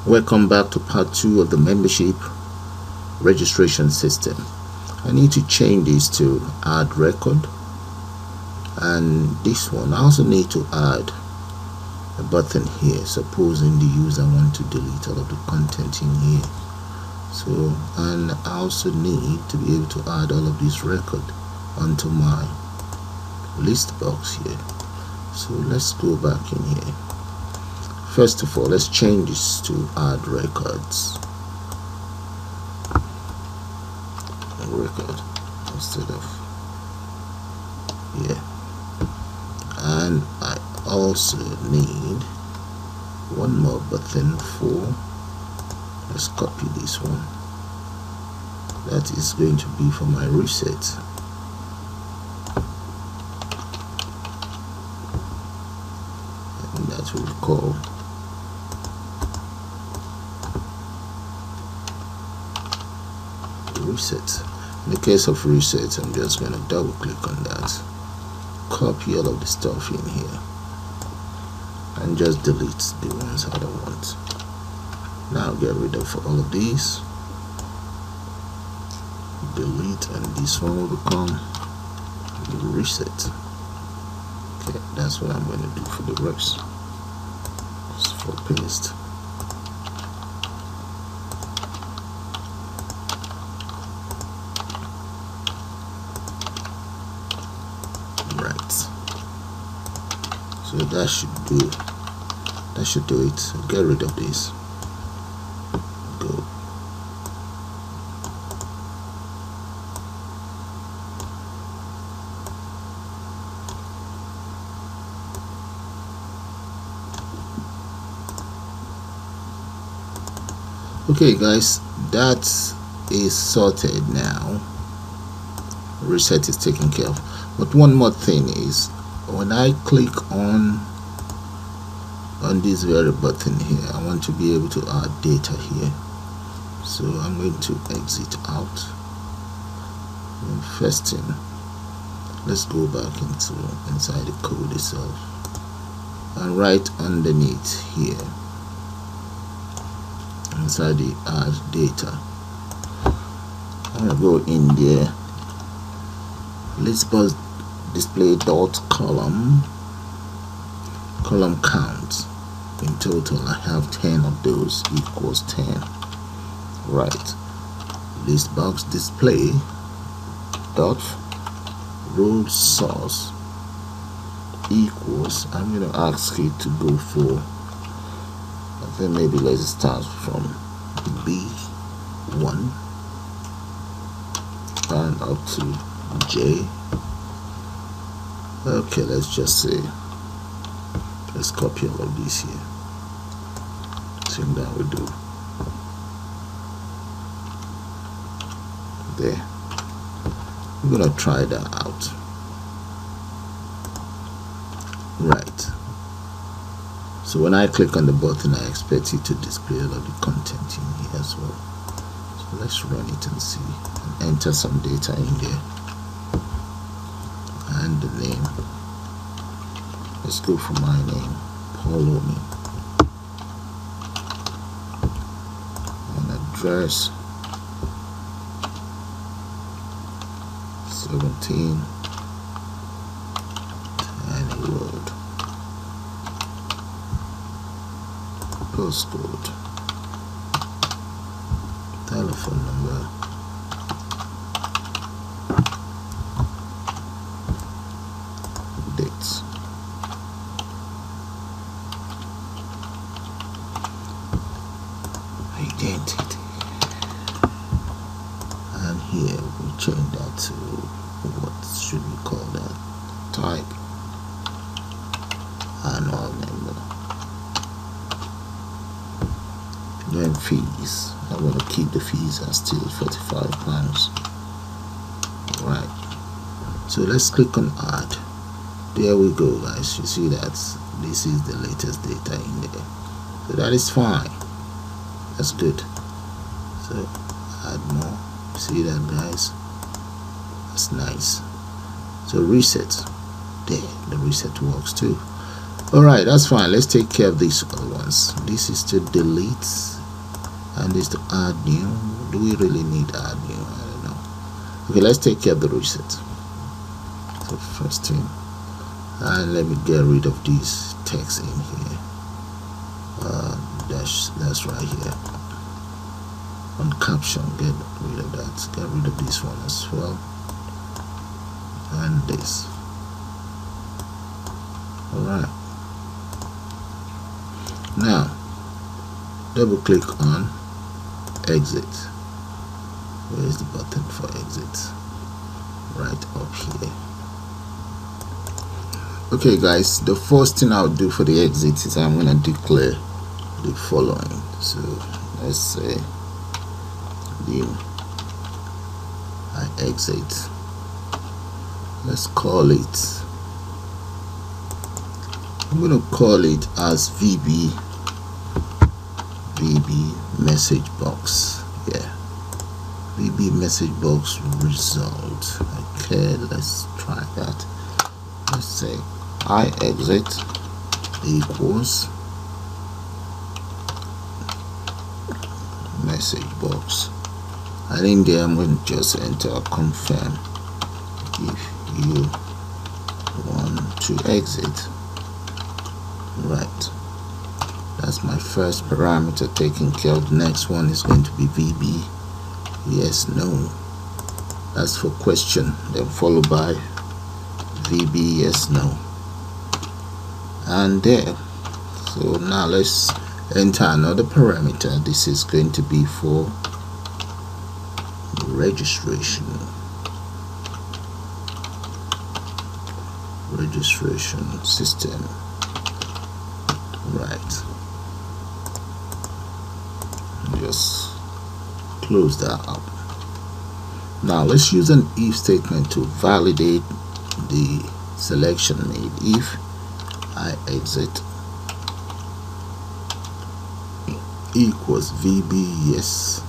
Welcome back to part 2 of the membership registration system. I need to change this to add record, and this one I also need to add a button here, supposing the user want to delete all of the content in here. So, and I also need to be able to add all of this record onto my list box here. So let's go back in here. First of all, let's change this to add records. Record instead of here. And I also need one more button for, let's copy this one. That is going to be for my reset. And that will call reset. In the case of reset, I'm just going to double click on that, copy all of the stuff in here, and just delete the ones I don't want. Now get rid of all of these, delete, and this one will become reset. Okay, that's what I'm going to do for the rest. Just for paste. So that should do it. Get rid of this. Go. Okay guys, that is sorted now. Reset is taken care of. But one more thing is, when I click on this very button here, I want to be able to add data here. So I'm going to exit out. And first thing, let's go back inside the code itself, and right underneath here, inside the add data, I'm gonna go in there. lstDisplay.Column count. In total I have 10 of those, equals 10. Right, list box display dot role source equals, I'm going to ask it to go for, I think maybe let's start from B1 and up to J. Okay, let's just say, let's copy all of these here. Same that we do there. We're gonna try that out. Right. So when I click on the button, I expect it to display all of the content in here as well. So let's run it and see, and enter some data in there. And the name, let's go for my name, follow me, and address 17 Tiny Road, postcode, telephone number, dates, identity, and here we change that to, what should we call that, type, annual number. Then fees, I want to keep the fees as still £45. Right, so let's click on add. There we go guys, you see that this is the latest data in there, so that is fine, that's good. So add more, see that guys, that's nice. So reset, there, the reset works too. Alright, that's fine. Let's take care of these other ones. This is to delete and this to add new. Do we really need add new? I don't know. Okay, let's take care of the reset. So first thing, and let me get rid of this text in here. That's right here on caption. Get rid of that. Get rid of this one as well, and this. Alright, now double click on exit. Where is the button for exit? Right up here. Okay guys, the first thing I'll do for the exit is I'm going to declare the following. So let's say I exit. Let's call it, I'm going to call it as VB message box. Yeah, VB message box result. Okay, let's try that. Let's say I exit equals message box, and in there I'm going to just enter confirm if you want to exit. Right, that's my first parameter taken care of. The next one is going to be VB yes no. That's for question, then followed by VB yes no, and there. So now let's enter another parameter. This is going to be for registration system. Right, just close that up. Now let's use an if statement to validate the selection made. If I exit equals VB yes,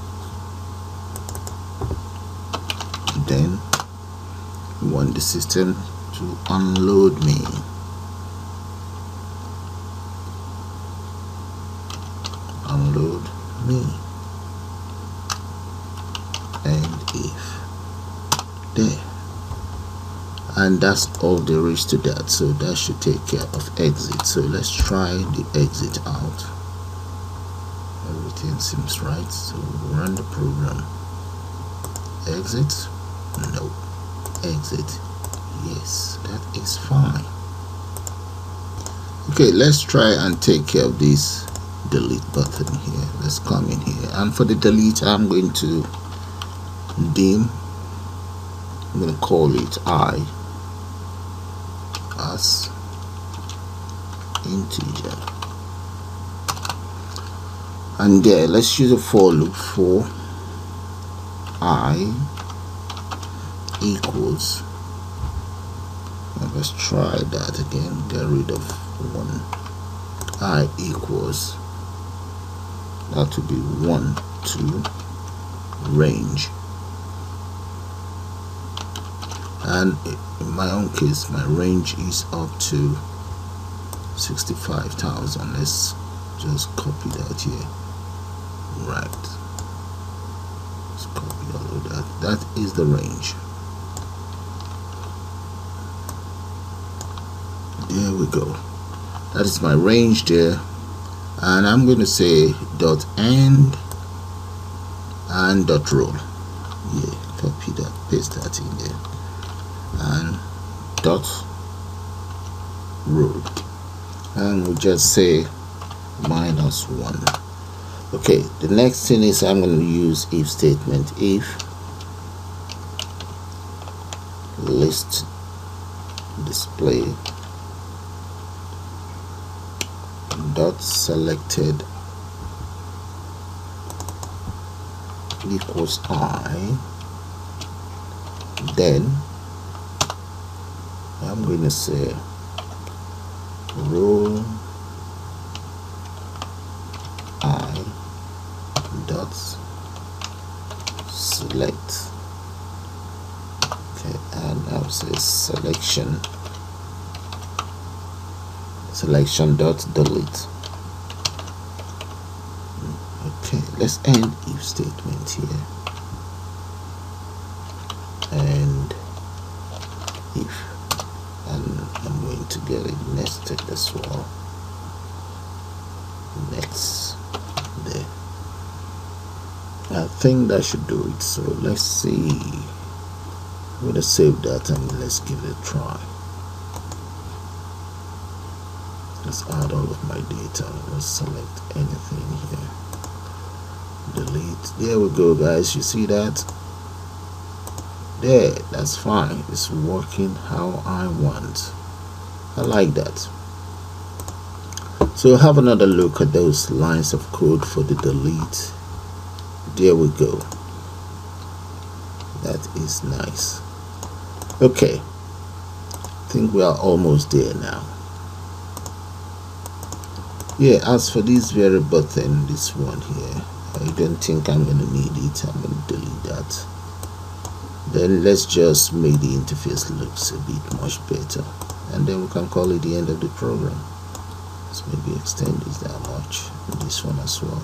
then we want the system to unload me. Unload me, and if there, and that's all there is to that. So that should take care of exit. So let's try the exit out. Everything seems right, so run the program. Exit no, exit yes, that is fine. Okay, let's try and take care of this delete button here. Let's come in here, and for the delete I'm going to dim. I'm going to call it I as integer, and there let's use a for loop for I equals, let's try that again, get rid of one. I equals, that would be 1 to range, and in my own case my range is up to 65,000. Let's just copy that here. Right, let's copy all of that. That is the range. There we go. That is my range there, and I'm going to say dot end and dot row. Yeah, copy that, paste that in there, and dot row, and we'll just say -1. Okay, the next thing is I'm going to use if statement. If list display dot selected equals I, then I'm going to say row I dot select. Okay, and I'll say selection Selection.Delete. Okay, let's end if statement here, and if, and I'm going to get it nested as well. Next, there. I think that should do it. So let's see. I'm going to save that and let's give it a try. Let's add all of my data. Let's select anything here. Delete. There we go, guys. You see that? There, that's fine. It's working how I want. I like that. So have another look at those lines of code for the delete. There we go. That is nice. Okay, I think we are almost there now. Yeah, as for this very button, this one here, I don't think I'm going to need it. I'm going to delete that. Then let's just make the interface looks a bit much better, and then we can call it the end of the program. Let's maybe extend this that much, and this one as well,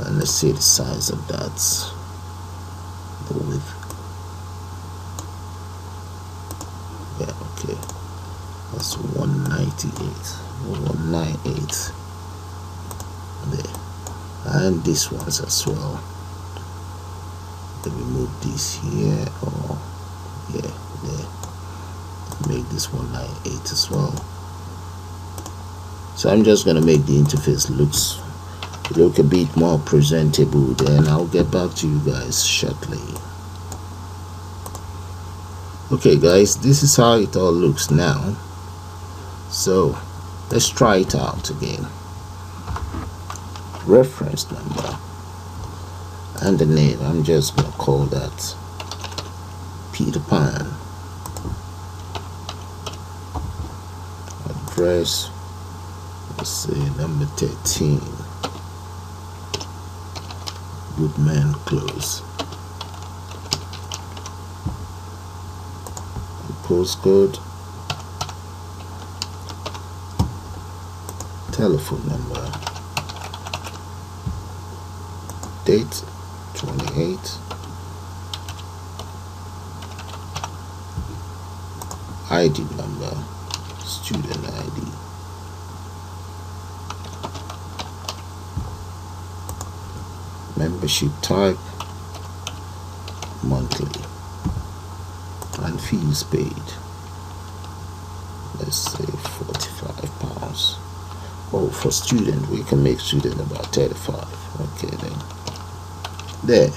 and let's see the size of that, the width. Yeah, okay, that's 198 or 198 there, and this one's as well. Let me move this here, or yeah, there. Make this 198 as well. So I'm just gonna make the interface look a bit more presentable. Then I'll get back to you guys shortly. Okay, guys, this is how it all looks now. So let's try it out again. Reference number and the name, I'm just gonna call that Peter Pan. Address, let's say number 13, Woodman Close. Postcode, telephone number, date 28, ID number, student ID, membership type, monthly, and fees paid. Let's say £45. Oh, for student we can make student about 35. Okay, then there,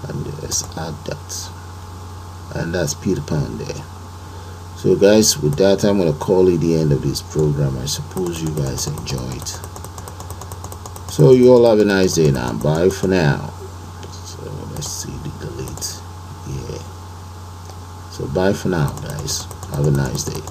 and let's add that, and that's Peter Pan there. So guys, with that, I'm gonna call it the end of this program. I suppose you guys enjoyed. So you all have a nice day now. Bye for now. So let's see the delete. Yeah. So bye for now, guys. Have a nice day.